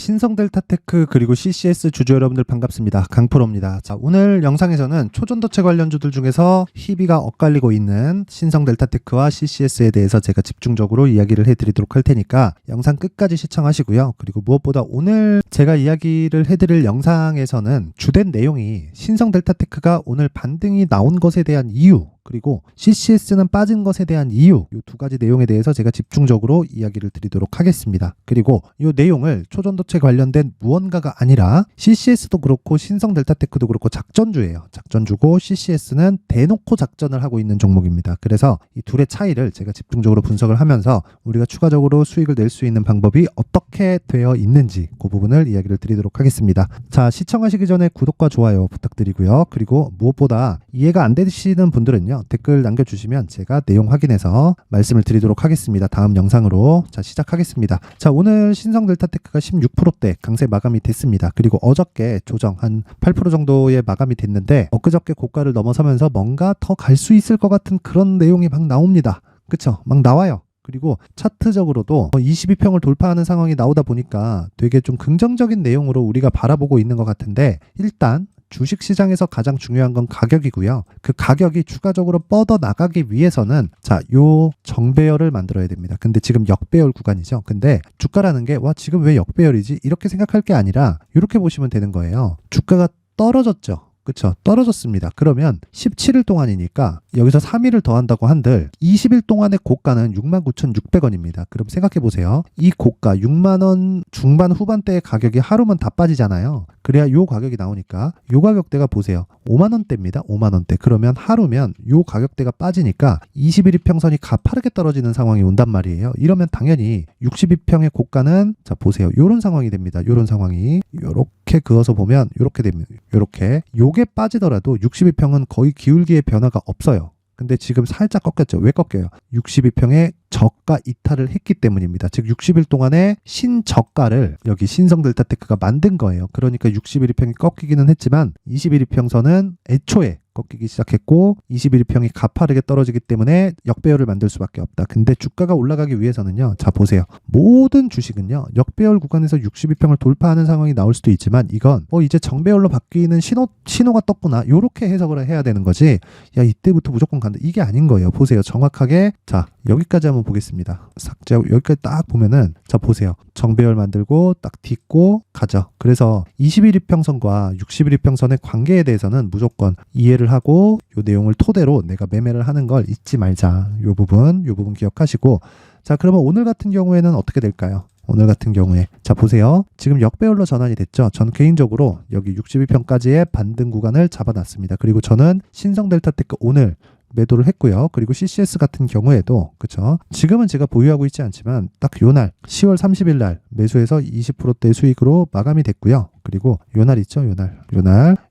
신성델타테크 그리고 CCS 주주 여러분들 반갑습니다. 강프로입니다. 자, 오늘 영상에서는 초전도체 관련주들 중에서 희비가 엇갈리고 있는 신성델타테크와 CCS에 대해서 제가 집중적으로 이야기를 해드리도록 할 테니까 영상 끝까지 시청하시고요. 그리고 무엇보다 오늘 제가 이야기를 해드릴 영상에서는 주된 내용이 신성델타테크가 오늘 반등이 나온 것에 대한 이유, 그리고 CCS는 빠진 것에 대한 이유, 이 두 가지 내용에 대해서 제가 집중적으로 이야기를 드리도록 하겠습니다. 그리고 이 내용을 초전도체 관련된 무언가가 아니라 CCS도 그렇고 신성델타테크도 그렇고 작전주예요. 작전주고 CCS는 대놓고 작전을 하고 있는 종목입니다. 그래서 이 둘의 차이를 제가 집중적으로 분석을 하면서 우리가 추가적으로 수익을 낼 수 있는 방법이 어떻게 되어 있는지 그 부분을 이야기를 드리도록 하겠습니다. 자, 시청하시기 전에 구독과 좋아요 부탁드리고요. 그리고 무엇보다 이해가 안 되시는 분들은요, 댓글 남겨주시면 제가 내용 확인해서 말씀을 드리도록 하겠습니다. 다음 영상으로. 자, 시작하겠습니다. 자, 오늘 신성델타테크가 16%대 강세 마감이 됐습니다. 그리고 어저께 조정 한 8% 정도의 마감이 됐는데 엊그저께 고가를 넘어서면서 뭔가 더 갈 수 있을 것 같은 그런 내용이 막 나옵니다. 그쵸? 막 나와요. 그리고 차트적으로도 22평을 돌파하는 상황이 나오다 보니까 되게 좀 긍정적인 내용으로 우리가 바라보고 있는 것 같은데, 일단 주식시장에서 가장 중요한 건 가격이고요. 그 가격이 추가적으로 뻗어 나가기 위해서는 자, 요 정배열을 만들어야 됩니다. 근데 지금 역배열 구간이죠. 근데 주가라는 게 와, 지금 왜 역배열이지? 이렇게 생각할 게 아니라 이렇게 보시면 되는 거예요. 주가가 떨어졌죠. 그쵸? 떨어졌습니다. 그러면 17일 동안이니까 여기서 3일을 더한다고 한들 20일 동안의 고가는 69,600원입니다. 그럼 생각해보세요. 이 고가 6만원 중반 후반대의 가격이 하루면 다 빠지잖아요. 그래야 요 가격이 나오니까 요 가격대가 보세요. 5만원대입니다. 5만원대. 그러면 하루면 요 가격대가 빠지니까 21이평선이 가파르게 떨어지는 상황이 온단 말이에요. 이러면 당연히 62평의 고가는 자, 보세요. 요런 상황이 됩니다. 요런 상황이 요렇게 그어서 보면 요렇게 됩니다. 요렇게. 요게 빠지더라도 62평은 거의 기울기의 변화가 없어요. 근데 지금 살짝 꺾였죠. 왜 꺾여요? 62평의 저가 이탈을 했기 때문입니다. 즉 60일 동안의 신저가를 여기 신성델타테크가 만든 거예요. 그러니까 61일평이 꺾이기는 했지만 21일평선은 애초에 꺾이기 시작했고 21일평이 가파르게 떨어지기 때문에 역배열을 만들 수밖에 없다. 근데 주가가 올라가기 위해서는요. 자, 보세요. 모든 주식은요. 역배열 구간에서 62평을 돌파하는 상황이 나올 수도 있지만 이건 이제 정배열로 바뀌는 신호가 떴구나. 요렇게 해석을 해야 되는 거지. 야, 이때부터 무조건 간다. 이게 아닌 거예요. 보세요. 정확하게 자, 여기까지 한번 보겠습니다. 삭제하고 여기까지 딱 보면은 자, 보세요. 정배열 만들고 딱 딛고 가죠. 그래서 21일평선과 61일평선의 관계에 대해서는 무조건 이해를 하고 요 내용을 토대로 내가 매매를 하는 걸 잊지 말자. 요 부분 기억하시고, 자, 그러면 오늘 같은 경우에는 어떻게 될까요? 오늘 같은 경우에 자, 보세요. 지금 역배열로 전환이 됐죠. 저는 개인적으로 여기 62평까지의 반등 구간을 잡아놨습니다. 그리고 저는 신성델타테크 오늘 매도를 했고요. 그리고 CCS 같은 경우에도 그쵸? 지금은 제가 보유하고 있지 않지만 딱 요날 10월 30일 날 매수해서 20%대 수익으로 마감이 됐고요. 그리고 요날 있죠.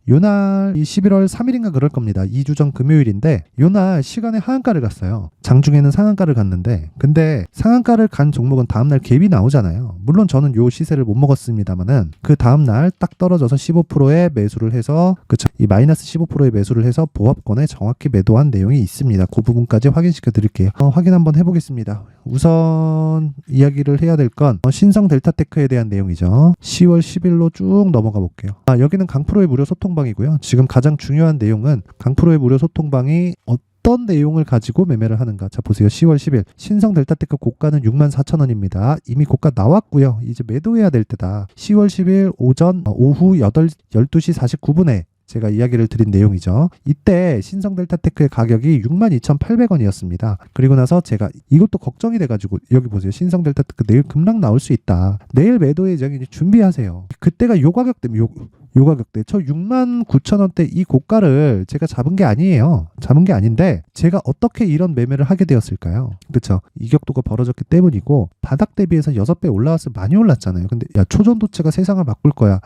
요날 이 11월 3일인가 그럴 겁니다. 2주 전 금요일인데 요날 시간에 하한가를 갔어요. 장중에는 상한가를 갔는데, 근데 상한가를 간 종목은 다음날 갭이 나오잖아요. 물론 저는 요 시세를 못 먹었습니다만은 그 다음날 딱 떨어져서 15%의 매수를 해서 그쵸? 이 마이너스 15%의 매수를 해서 보합권에 정확히 매도한 내용이 있습니다. 그 부분까지 확인시켜 드릴게요. 확인 한번 해보겠습니다. 우선 이야기를 해야 될 건 신성델타테크에 대한 내용이죠. 10월 10일로 쭉 넘어가 볼게요. 여기는 강프로의 무료 소통방이고요. 지금 가장 중요한 내용은 강프로의 무료 소통방이 어떤 내용을 가지고 매매를 하는가. 자, 보세요. 10월 10일 신성델타테크 고가는 64,000원입니다. 이미 고가 나왔고요. 이제 매도해야 될 때다. 10월 10일 오후 12시 49분에 제가 이야기를 드린 내용이죠. 이때 신성델타테크의 가격이 62,800원이었습니다. 그리고 나서 제가 이것도 걱정이 돼가지고 여기 보세요. 신성델타테크 내일 급락 나올 수 있다. 내일 매도 예정이니 준비하세요. 그때가 요 가격대, 요 가격대. 저 69,000원대 이 고가를 제가 잡은 게 아니에요. 잡은 게 아닌데 제가 어떻게 이런 매매를 하게 되었을까요? 그쵸? 이격도가 벌어졌기 때문이고 바닥 대비해서 6배 올라왔으면 많이 올랐잖아요. 근데 야, 초전도체가 세상을 바꿀 거야.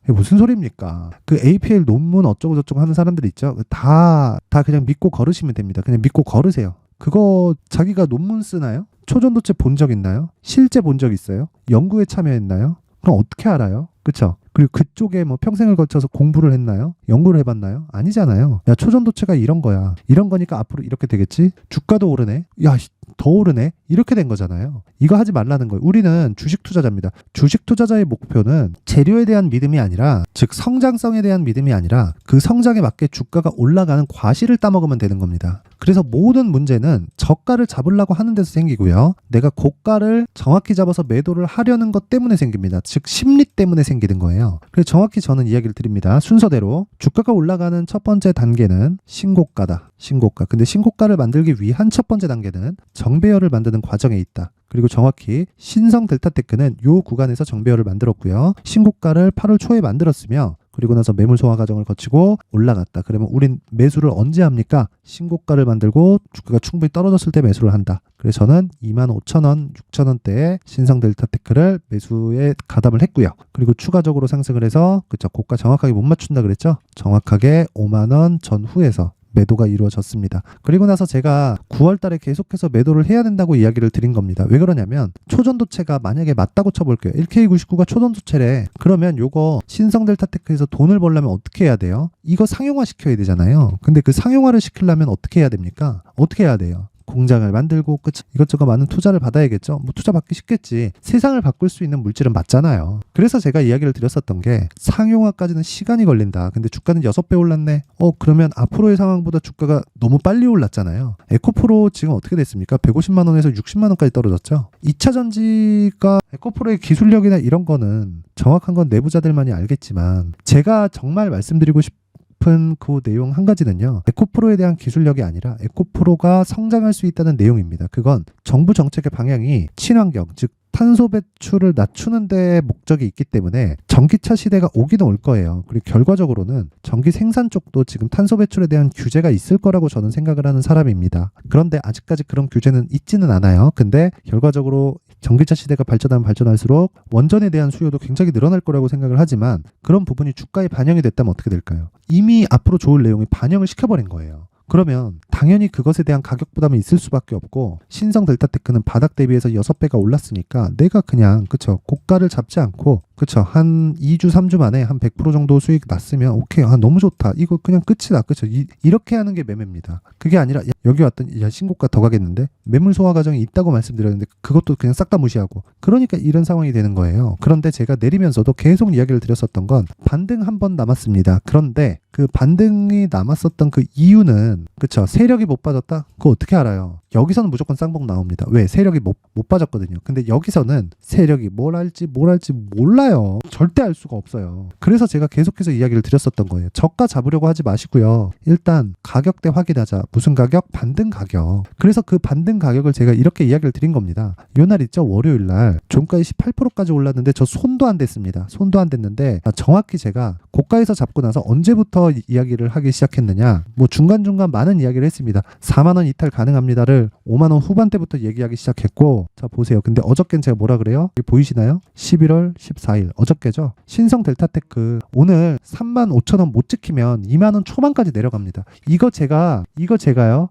무슨 소리입니까? 그 APL 논문 어쩌고 저쩌고 하는 사람들 있죠? 다 그냥 믿고 걸으시면 됩니다. 그냥 믿고 걸으세요. 그거 자기가 논문 쓰나요? 초전도체 본 적 있나요? 실제 본 적 있어요? 연구에 참여했나요? 그럼 어떻게 알아요? 그쵸? 그리고 그쪽에 뭐 평생을 거쳐서 공부를 했나요? 연구를 해봤나요? 아니잖아요. 야, 초전도체가 이런 거야. 이런 거니까 앞으로 이렇게 되겠지? 주가도 오르네. 야, 더 오르네? 이렇게 된 거잖아요. 이거 하지 말라는 거예요. 우리는 주식 투자자입니다. 주식 투자자의 목표는 재료에 대한 믿음이 아니라, 즉 성장성에 대한 믿음이 아니라 그 성장에 맞게 주가가 올라가는 과실을 따먹으면 되는 겁니다. 그래서 모든 문제는 저가를 잡으려고 하는 데서 생기고요. 내가 고가를 정확히 잡아서 매도를 하려는 것 때문에 생깁니다. 즉 심리 때문에 생기는 거예요. 그래서 정확히 저는 이야기를 드립니다. 순서대로 주가가 올라가는 첫 번째 단계는 신고가다. 신고가. 근데 신고가를 만들기 위한 첫 번째 단계는 정배열을 만드는 과정에 있다. 그리고 정확히 신성 델타테크는 이 구간에서 정배열을 만들었고요. 신고가를 8월 초에 만들었으며, 그리고 나서 매물 소화 과정을 거치고 올라갔다. 그러면 우린 매수를 언제 합니까? 신고가를 만들고 주가가 충분히 떨어졌을 때 매수를 한다. 그래서 저는 25,000원, 6,000원대에 신성 델타테크를 매수에 가담을 했고요. 그리고 추가적으로 상승을 해서, 그쵸, 고가 정확하게 못 맞춘다 그랬죠? 정확하게 5만원 전후에서 매도가 이루어졌습니다. 그리고 나서 제가 9월 달에 계속해서 매도를 해야 된다고 이야기를 드린 겁니다. 왜 그러냐면 초전도체가 만약에 맞다고 쳐볼게요. 1K99가 초전도체래. 그러면 요거 신성델타테크에서 돈을 벌려면 어떻게 해야 돼요? 이거 상용화 시켜야 되잖아요. 근데 그 상용화를 시키려면 어떻게 해야 됩니까? 어떻게 해야 돼요? 공장을 만들고 이것저것 많은 투자를 받아야겠죠. 뭐 투자 받기 쉽겠지. 세상을 바꿀 수 있는 물질은 맞잖아요. 그래서 제가 이야기를 드렸었던 게 상용화까지는 시간이 걸린다. 근데 주가는 6배 올랐네. 그러면 앞으로의 상황보다 주가가 너무 빨리 올랐잖아요. 에코프로 지금 어떻게 됐습니까? 150만 원에서 60만 원까지 떨어졌죠. 2차 전지가 에코프로의 기술력이나 이런 거는 정확한 건 내부자들만이 알겠지만, 제가 정말 말씀드리고 싶은 그 내용 한 가지는요, 에코프로에 대한 기술력이 아니라 에코프로가 성장할 수 있다는 내용입니다. 그건 정부 정책의 방향이 친환경, 즉 탄소 배출을 낮추는 데 목적이 있기 때문에 전기차 시대가 오기는 올 거예요. 그리고 결과적으로는 전기 생산 쪽도 지금 탄소 배출에 대한 규제가 있을 거라고 저는 생각을 하는 사람입니다. 그런데 아직까지 그런 규제는 있지는 않아요. 근데 결과적으로 전기차 시대가 발전하면 발전할수록 원전에 대한 수요도 굉장히 늘어날 거라고 생각을 하지만, 그런 부분이 주가에 반영이 됐다면 어떻게 될까요? 이미 앞으로 좋을 내용이 반영을 시켜버린 거예요. 그러면 당연히 그것에 대한 가격 부담이 있을 수밖에 없고, 신성 델타테크는 바닥 대비해서 6배가 올랐으니까 내가 그냥, 그쵸, 고가를 잡지 않고, 그쵸, 한 2주 3주 만에 한 100% 정도 수익 났으면 오케이, 너무 좋다, 이거 그냥 끝이다, 그쵸. 이렇게 하는 게 매매입니다. 그게 아니라 여기 왔더니 신고가 더 가겠는데, 매물 소화 과정이 있다고 말씀드렸는데 그것도 그냥 싹 다 무시하고, 그러니까 이런 상황이 되는 거예요. 그런데 제가 내리면서도 계속 이야기를 드렸었던 건 반등 한 번 남았습니다. 그런데 그 반등이 남았었던 그 이유는, 그쵸, 세력이 못 빠졌다? 그거 어떻게 알아요? 여기서는 무조건 쌍봉 나옵니다. 왜? 세력이 못 빠졌거든요. 근데 여기서는 세력이 뭘 할지 몰라요. 절대 알 수가 없어요. 그래서 제가 계속해서 이야기를 드렸었던 거예요. 저가 잡으려고 하지 마시고요. 일단 가격대 확인하자. 무슨 가격? 반등 가격. 그래서 그 반등 가격을 제가 이렇게 이야기를 드린 겁니다. 요 날 있죠? 월요일 날 종가에 18%까지 올랐는데 저 손도 안 댔습니다. 손도 안 댔는데, 정확히 제가 고가에서 잡고 나서 언제부터 이야기를 하기 시작했느냐, 뭐 중간중간 많은 이야기를 했습니다. 4만원 이탈 가능합니다를 5만원 후반대부터 얘기하기 시작했고, 자 보세요. 근데 어저께는 제가 뭐라 그래요? 여기 보이시나요? 11월 14일 어저께죠. 신성 델타테크 오늘 35,000원 못 지키면 2만원 초반까지 내려갑니다. 이거 제가요,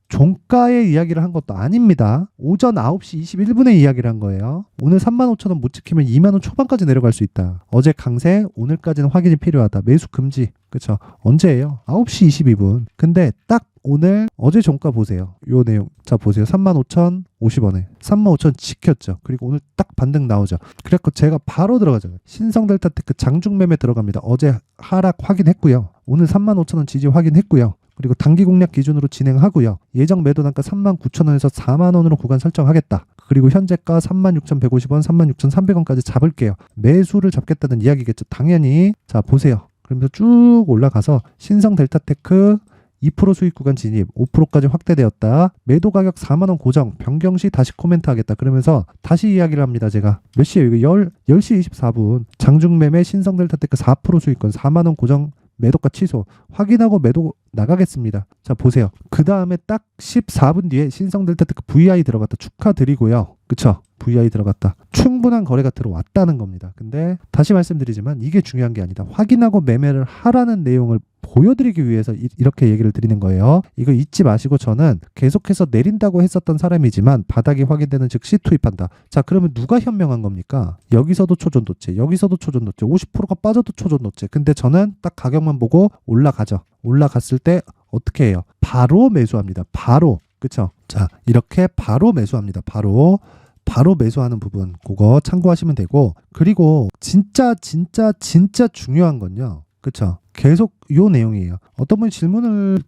종가의 이야기를 한 것도 아닙니다. 오전 9시 21분에 이야기를 한 거예요. 오늘 35,000원 못 지키면 2만원 초반까지 내려갈 수 있다. 어제 강세, 오늘까지는 확인이 필요하다. 매수 금지. 그쵸? 언제예요? 9시 22분. 근데 딱 오늘, 어제 종가 보세요. 요 내용. 자 보세요. 35,050원에 35,000원 지켰죠. 그리고 오늘 딱 반등 나오죠. 그래서 제가 바로 들어가죠. 신성 델타테크 장중 매매 들어갑니다. 어제 하락 확인했고요. 오늘 35,000원 지지 확인했고요. 그리고 단기 공략 기준으로 진행하고요. 예정 매도 단가 39,000원에서 4만원으로 구간 설정하겠다. 그리고 현재가 36,150원, 36,300원까지 잡을게요. 매수를 잡겠다는 이야기겠죠. 당연히. 자 보세요. 그러면서 쭉 올라가서 신성 델타테크 2% 수익 구간 진입, 5%까지 확대되었다. 매도 가격 4만원 고정, 변경 시 다시 코멘트 하겠다. 그러면서 다시 이야기를 합니다. 제가 몇 시에요? 이거 10시 24분. 장중 매매 신성 델타테크 4% 수익권 4만원 고정, 매도가 취소, 확인하고 매도 나가겠습니다. 자 보세요. 그 다음에 딱 14분 뒤에 신성 델타테크 VI 들어갔다. 축하드리고요. 그쵸? VI 들어갔다. 충분한 거래가 들어왔다는 겁니다. 근데 다시 말씀드리지만 이게 중요한 게 아니다. 확인하고 매매를 하라는 내용을 보여드리기 위해서 이렇게 얘기를 드리는 거예요. 이거 잊지 마시고 저는 계속해서 내린다고 했었던 사람이지만 바닥이 확인되는 즉시 투입한다. 자, 그러면 누가 현명한 겁니까? 여기서도 초전도체, 여기서도 초전도체, 50%가 빠져도 초전도체. 근데 저는 딱 가격만 보고 올라가죠. 올라갔을 때 어떻게 해요? 바로 매수합니다. 바로. 그쵸? 자, 이렇게 바로 매수합니다. 바로 매수하는 부분 그거 참고하시면 되고, 그리고 진짜 중요한 건요. 그쵸? 계속 요 내용이에요. 어떤 분이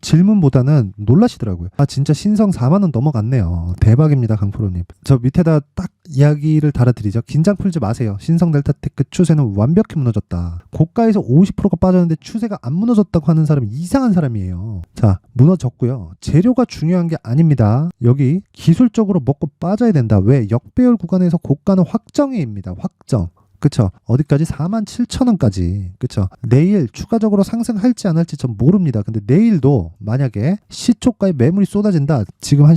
질문보다는 놀라시더라고요. 아, 진짜 신성 4만원 넘어갔네요. 대박입니다, 강프로님. 저 밑에다 딱 이야기를 달아드리죠. 긴장 풀지 마세요. 신성 델타테크 추세는 완벽히 무너졌다. 고가에서 50%가 빠졌는데 추세가 안 무너졌다고 하는 사람이 이상한 사람이에요. 자, 무너졌고요. 재료가 중요한 게 아닙니다. 여기 기술적으로 먹고 빠져야 된다. 왜? 역배열 구간에서 고가는 확정이입니다. 확정. 그쵸? 어디까지? 47,000원까지. 그쵸? 내일 추가적으로 상승할지 안 할지 전 모릅니다. 근데 내일도 만약에 시초가에 매물이 쏟아진다. 지금 한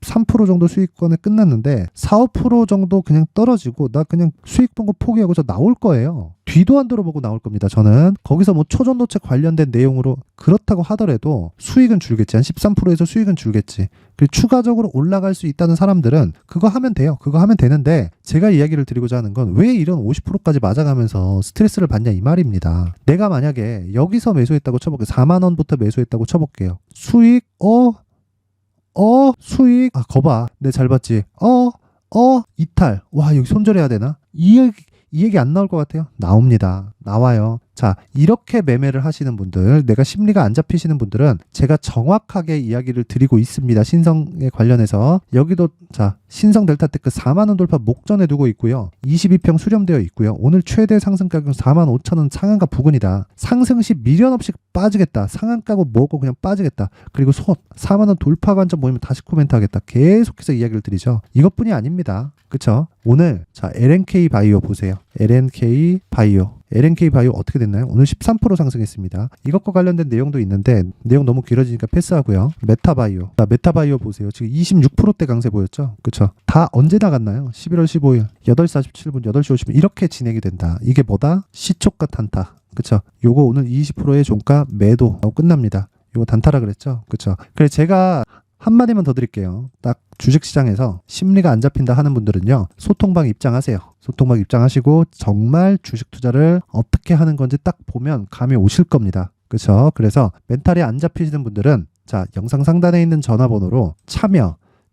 13% 정도 수익권에 끝났는데 4, 5% 정도 그냥 떨어지고 나 그냥 수익 본 거 포기하고 저 나올 거예요. 뒤도 안 들어보고 나올 겁니다. 저는 거기서 뭐 초전도체 관련된 내용으로 그렇다고 하더라도 수익은 줄겠지. 한 13%에서 수익은 줄겠지. 그리고 추가적으로 올라갈 수 있다는 사람들은 그거 하면 돼요. 그거 하면 되는데 제가 이야기를 드리고자 하는 건 왜 이런 50%까지 맞아가면서 스트레스를 받냐 이 말입니다. 내가 만약에 여기서 매수했다고 쳐볼게요. 4만 원부터 매수했다고 쳐볼게요. 수익 수익 거봐 내 잘 봤지 이탈 와 여기 손절해야 되나 이 얘기 안 나올 것 같아요. 나옵니다. 나와요. 자, 이렇게 매매를 하시는 분들, 내가 심리가 안 잡히시는 분들은 제가 정확하게 이야기를 드리고 있습니다. 신성에 관련해서. 여기도 자, 신성 델타테크 4만원 돌파 목전에 두고 있고요. 22평 수렴되어 있고요. 오늘 최대 상승 가격 45,000원 상한가 부근이다. 상승 시 미련 없이 빠지겠다. 상한가고 뭐고 그냥 빠지겠다. 그리고 4만원 돌파 관점 모이면 다시 코멘트 하겠다. 계속해서 이야기를 드리죠. 이것뿐이 아닙니다. 그쵸? 오늘 자, LNK 바이오 보세요. LNK 바이오 어떻게 됐나요? 오늘 13% 상승했습니다. 이것과 관련된 내용도 있는데 내용 너무 길어지니까 패스하고요. 메타바이오. 자, 메타바이오 보세요. 지금 26%대 강세 보였죠? 그쵸? 다 언제 나갔나요? 11월 15일 8시 47분 8시 50분 이렇게 진행이 된다. 이게 뭐다? 시초가 단타. 그쵸? 요거 오늘 20%의 종가 매도 끝납니다. 요거 단타라 그랬죠? 그쵸? 그래서 제가 한마디만 더 드릴게요. 딱 주식시장에서 심리가 안 잡힌다 하는 분들은요. 소통방 입장하세요. 소통방 입장하시고 정말 주식 투자를 어떻게 하는 건지 딱 보면 감이 오실 겁니다. 그렇죠? 그래서 멘탈이 안 잡히시는 분들은 자, 영상 상단에 있는 전화번호로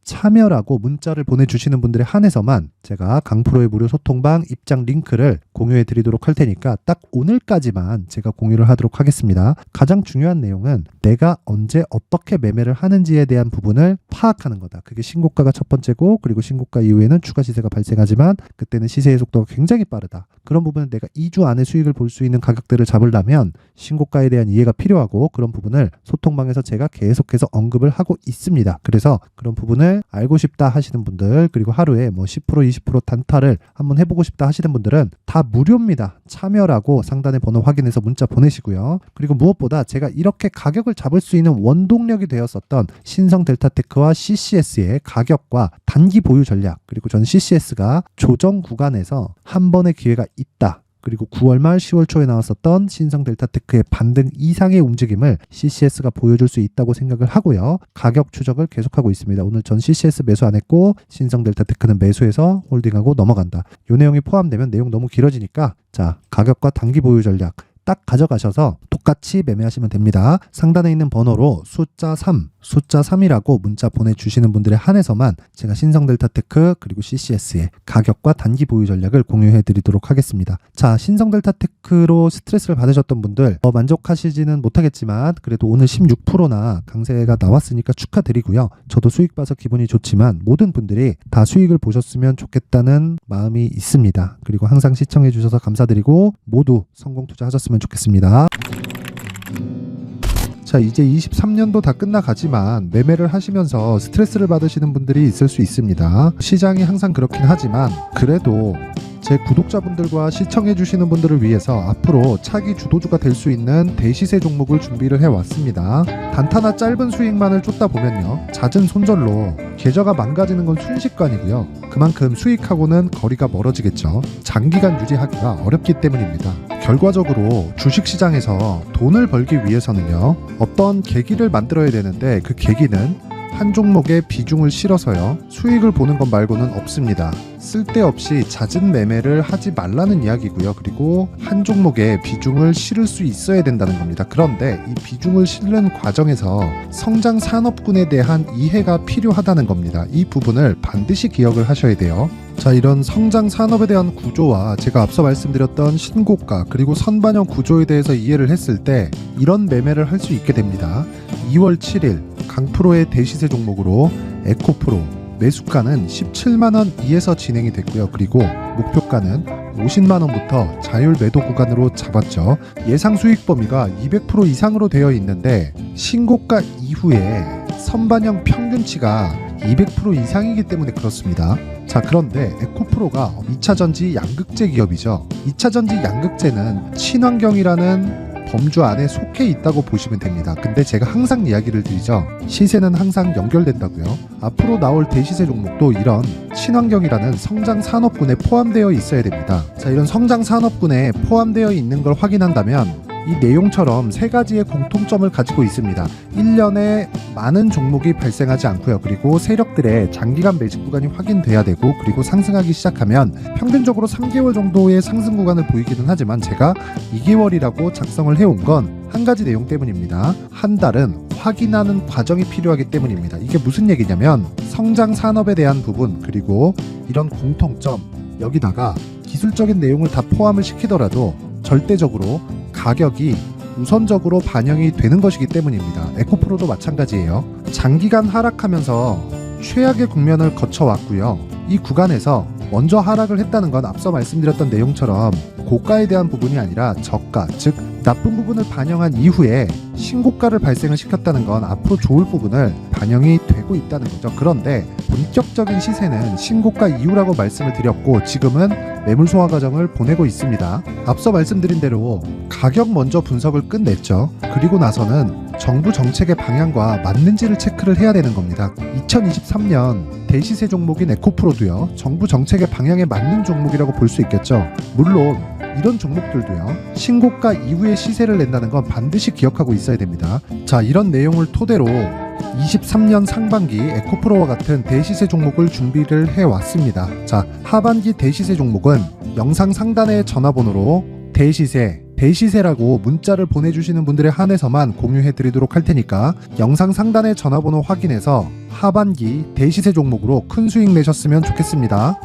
참여라고 문자를 보내주시는 분들에 한해서만 제가 강프로의 무료 소통방 입장 링크를 공유해 드리도록 할 테니까 딱 오늘까지만 제가 공유를 하도록 하겠습니다. 가장 중요한 내용은 내가 언제 어떻게 매매를 하는지에 대한 부분을 파악하는 거다. 그게 신고가가 첫 번째고, 그리고 신고가 이후에는 추가 시세가 발생하지만 그때는 시세의 속도가 굉장히 빠르다. 그런 부분은 내가 2주 안에 수익을 볼 수 있는 가격대를 잡으려면 신고가에 대한 이해가 필요하고, 그런 부분을 소통방에서 제가 계속해서 언급을 하고 있습니다. 그래서 그런 부분을 알고 싶다 하시는 분들, 그리고 하루에 뭐 10% 20% 단타를 한번 해보고 싶다 하시는 분들은 다 무료입니다. 참여라고 상단에 번호 확인해서 문자 보내시고요. 그리고 무엇보다 제가 이렇게 가격을 잡을 수 있는 원동력이 되었었던 신성 델타테크와 CCS의 가격과 단기 보유 전략, 그리고 전 CCS가 조정 구간에서 한 번의 기회가 있다. 그리고 9월 말 10월 초에 나왔었던 신성 델타테크의 반등 이상의 움직임을 CCS가 보여줄 수 있다고 생각을 하고요. 가격 추적을 계속하고 있습니다. 오늘 전 CCS 매수 안 했고 신성 델타테크는 매수해서 홀딩하고 넘어간다. 이 내용이 포함되면 내용 너무 길어지니까 자, 가격과 단기 보유 전략 딱 가져가셔서 똑같이 매매하시면 됩니다. 상단에 있는 번호로 숫자 3이라고 문자 보내주시는 분들에 한해서만 제가 신성 델타테크 그리고 CCS의 가격과 단기 보유 전략을 공유해 드리도록 하겠습니다. 자, 신성 델타테크로 스트레스를 받으셨던 분들 만족하시지는 못하겠지만 그래도 오늘 16%나 강세가 나왔으니까 축하드리고요. 저도 수익 봐서 기분이 좋지만 모든 분들이 다 수익을 보셨으면 좋겠다는 마음이 있습니다. 그리고 항상 시청해 주셔서 감사드리고 모두 성공 투자하셨으면 좋겠습니다. 자, 이제 23년도 다 끝나가지만 매매를 하시면서 스트레스를 받으시는 분들이 있을 수 있습니다. 시장이 항상 그렇긴 하지만 그래도 제 구독자분들과 시청해주시는 분들을 위해서 앞으로 차기 주도주가 될 수 있는 대시세 종목을 준비를 해왔습니다. 단타나 짧은 수익만을 쫓다 보면요, 잦은 손절로 계좌가 망가지는 건 순식간이고요. 그만큼 수익하고는 거리가 멀어지겠죠. 장기간 유지하기가 어렵기 때문입니다. 결과적으로 주식시장에서 돈을 벌기 위해서는요, 어떤 계기를 만들어야 되는데 그 계기는 한 종목에 비중을 실어서요, 수익을 보는 것 말고는 없습니다. 쓸데없이 잦은 매매를 하지 말라는 이야기고요. 그리고 한 종목에 비중을 실을 수 있어야 된다는 겁니다. 그런데 이 비중을 실는 과정에서 성장 산업군에 대한 이해가 필요하다는 겁니다. 이 부분을 반드시 기억을 하셔야 돼요. 자, 이런 성장 산업에 대한 구조와 제가 앞서 말씀드렸던 신고가 그리고 선반영 구조에 대해서 이해를 했을 때 이런 매매를 할 수 있게 됩니다. 2월 7일 강프로의 대시세 종목으로 에코프로 매수가는 17만원 이에서 진행이 됐고요. 그리고 목표가는 50만원부터 자율 매도 구간으로 잡았죠. 예상 수익 범위가 200% 이상으로 되어 있는데 신고가 이후에 선반영 평균치가 200% 이상이기 때문에 그렇습니다. 자, 그런데 에코프로가 2차전지 양극재 기업이죠. 2차전지 양극재는 친환경이라는 범주 안에 속해 있다고 보시면 됩니다. 근데 제가 항상 이야기를 드리죠. 시세는 항상 연결된다고요. 앞으로 나올 대시세 종목도 이런 친환경이라는 성장 산업군에 포함되어 있어야 됩니다. 자, 이런 성장 산업군에 포함되어 있는 걸 확인한다면 이 내용처럼 세 가지의 공통점을 가지고 있습니다. 1년에 많은 종목이 발생하지 않고요. 그리고 세력들의 장기간 매집 구간이 확인돼야 되고, 그리고 상승하기 시작하면 평균적으로 3개월 정도의 상승 구간을 보이기는 하지만 제가 2개월이라고 작성을 해온 건 한 가지 내용 때문입니다. 한 달은 확인하는 과정이 필요하기 때문입니다. 이게 무슨 얘기냐면 성장 산업에 대한 부분 그리고 이런 공통점, 여기다가 기술적인 내용을 다 포함을 시키더라도 절대적으로 가격이 우선적으로 반영이 되는 것이기 때문입니다. 에코프로도 마찬가지예요. 장기간 하락하면서 최악의 국면을 거쳐왔고요. 이 구간에서 먼저 하락을 했다는 건 앞서 말씀드렸던 내용처럼 고가에 대한 부분이 아니라 저가, 즉 나쁜 부분을 반영한 이후에 신고가를 발생을 시켰다는 건 앞으로 좋을 부분을 반영이 되고 있다는 거죠. 그런데 본격적인 시세는 신고가 이후라고 말씀을 드렸고 지금은 매물 소화 과정을 보내고 있습니다. 앞서 말씀드린 대로 가격 먼저 분석을 끝냈죠. 그리고 나서는 정부 정책의 방향과 맞는지를 체크를 해야 되는 겁니다. 2023년 대시세 종목인 에코프로도요, 정부 정책의 방향에 맞는 종목이라고 볼 수 있겠죠. 물론 이런 종목들도요, 신고가 이후에 시세를 낸다는 건 반드시 기억하고 있어야 됩니다. 자, 이런 내용을 토대로 23년 상반기 에코프로와 같은 대시세 종목을 준비를 해왔습니다. 자, 하반기 대시세 종목은 영상 상단의 전화번호로 대시세라고 문자를 보내주시는 분들에 한해서만 공유해드리도록 할 테니까 영상 상단의 전화번호 확인해서 하반기 대시세 종목으로 큰 수익 내셨으면 좋겠습니다.